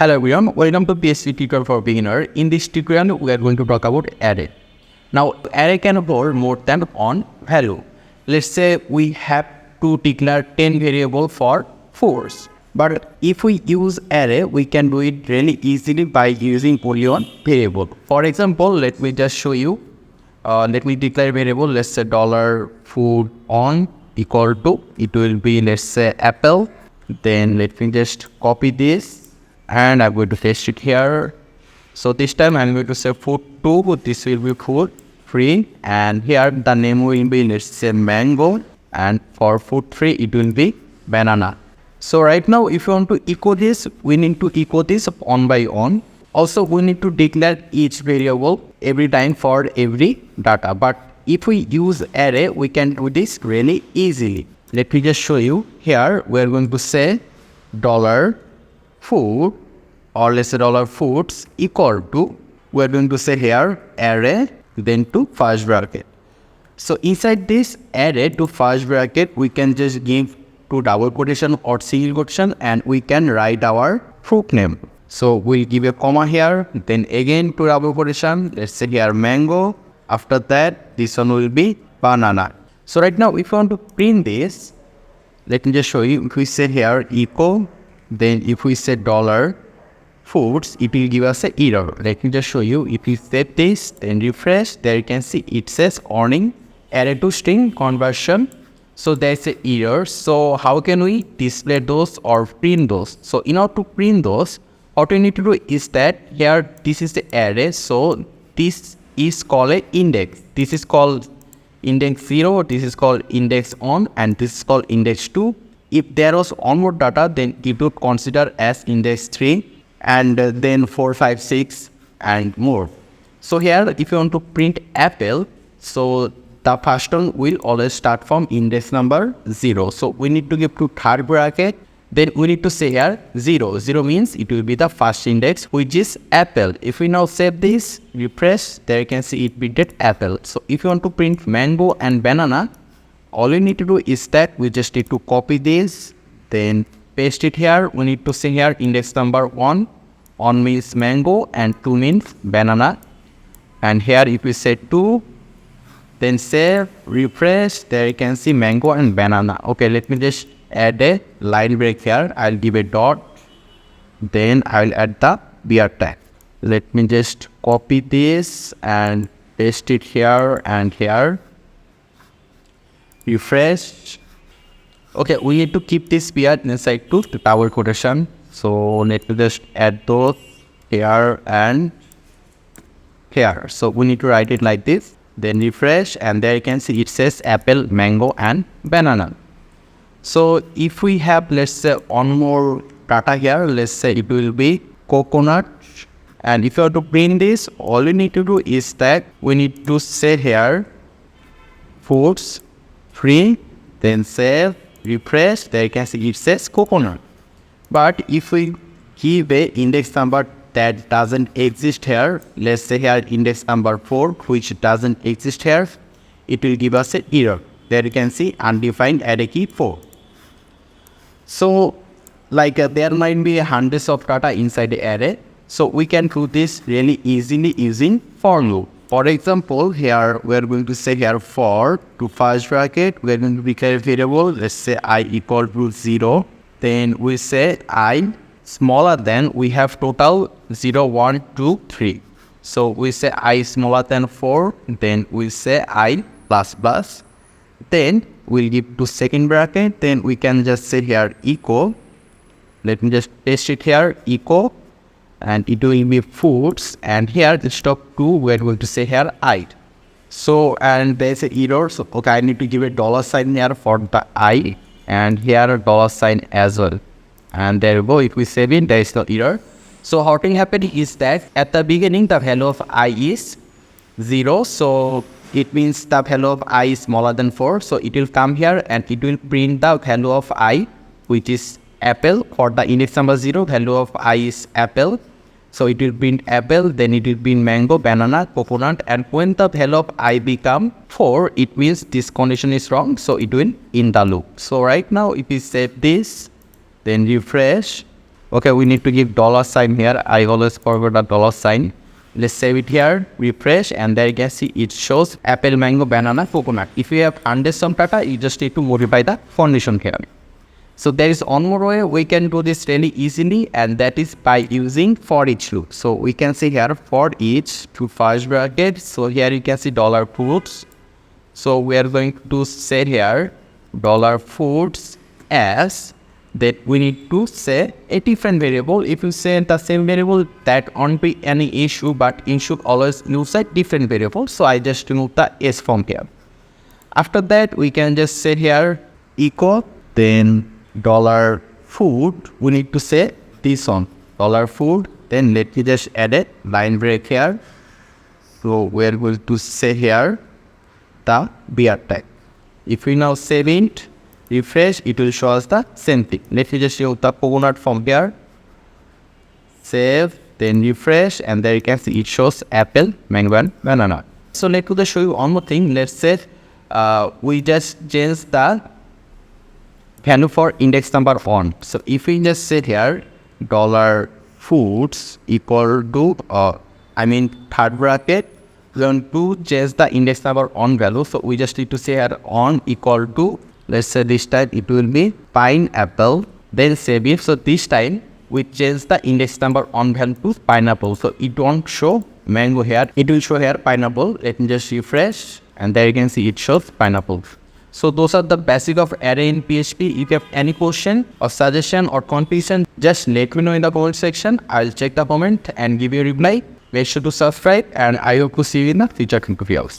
Hello everyone, welcome to PHP tutorial for beginner. In this tutorial, we are going to talk about array. Now, array can hold more than one value. Let's say we have to declare 10 variables for force. But if we use array, we can do it really easily by using only one variable. For example, let me just show you. Let me declare variable. Let's say $food on equal to, it will be, let's say, apple. Then let me just copy this. And I'm going to paste it here. So this time I'm going to say food 2, this will be food 3, and here the name will be, let's say, mango, and for food 3 it will be banana. So right now if you want to echo this, we need to echo this one by one. Also we need to declare each variable every time for every data, but if we use array we can do this really easily. Let me just show you. Here we are going to say $food, or let's say $foods equal to, we're going to say here array, then to first bracket. So inside this array to first bracket, we can just give to double quotation or single quotation, and we can write our fruit name. So we'll give a comma here, then again to double quotation, let's say here mango. After that, this one will be banana. So right now, if you want to print this, let me just show you. If we say here echo, then if we say $foods, it will give us an error. Let me just show you. If we save this, then refresh, there you can see it says earning array to string conversion. So there's an error. So how can we display those or print those? So in order to print those, what we need to do is that here this is the array. So this is called an index. This is called index 0, this is called index 1, and this is called index 2. If there was one more data, then it would consider as index 3, and then 4, 5, 6 and more. So here if you want to print apple, so the first one will always start from index number 0. So we need to give to third bracket, then we need to say here 0. 0 means it will be the first index, which is apple. If we now save this, refresh, there you can see it printed apple. So if you want to print mango and banana, all we need to do is that we just need to copy this, then paste it here. We need to say here index number 1. 1 means mango and 2 means banana. And here if we say 2, then save, refresh, there you can see mango and banana. Okay, let me just add a line break here. I'll give a dot, then I'll add the BR tag. Let me just copy this and paste it here and here. Refresh. Okay, we need to keep this BR inside to double quotation. So let me just add those here and here. So we need to write it like this. Then refresh, and there you can see it says apple, mango and banana. So if we have, let's say, one more data here, let's say it will be coconut. And if you have to print this, all we need to do is that we need to say here foods 3, then save, refresh, there you can see it says coconut. But if we give a index number that doesn't exist here, let's say here index number 4, which doesn't exist here, it will give us an error. There you can see undefined array key 4. So there might be hundreds of data inside the array. So we can do this really easily using for loop. For example, here we are going to say here for to first bracket, we are going to declare a variable, let's say I equal to 0. Then we say I smaller than, we have total 0, 1, 2, 3. So we say I smaller than 4, then we say I plus plus. Then we'll give to second bracket, then we can just say here echo. Let me just paste it here, echo. And it will be foods, and here instead of 2 we're going to say here I. So and there's an error, so okay, I need to give a $sign here for the I, and here a $sign as well, and there we go. If we save it, there is no error. So what will happen is that at the beginning the value of I is 0, so it means the value of I is smaller than 4, so it will come here and it will print the value of I, which is apple. For the index number 0, value of I is apple. So it will print apple, then it will print mango, banana, coconut, and when the value of I become 4, it means this condition is wrong, so it will in the loop. So right now if we save this, then refresh, Okay, we need to give $sign here. I always forget the $sign. Let's save it here, refresh, and there you can see it shows apple, mango, banana, coconut. If you have understand data, you just need to modify the condition here. So there is one more way we can do this really easily, and that is by using for each loop. So we can see here for each to first bracket. So here you can see $foods. So we are going to say here $foods as that we need to say a different variable. If you say the same variable, that won't be any issue, but you should always use a different variable. So I just remove the S from here. After that, we can just say here equal, then $food, we need to say this one, $food, then let me just add a line break here. So we're going to say here the beer tag. If we now save it, refresh, it will show us the same thing. Let me just show the coconut from here. Save, then refresh, and there you can see it shows apple, mango, and banana. So let me just show you one more thing. Let's say we just change the value for index number 1. So if we just say here $foods equal to third bracket, we want to change the index number 1 value. So we just need to say here on equal to, let's say this time it will be pineapple, then save it. So this time we change the index number 1 value to pineapple. So it won't show mango here, it will show here pineapple. Let me just refresh, and there you can see it shows pineapple. So those are the basic of array in PHP. If you have any question or suggestion or confusion, just let me know in the comment section. I'll check the comment and give you a reply. Make sure to subscribe, and I hope to see you in the future tutorials.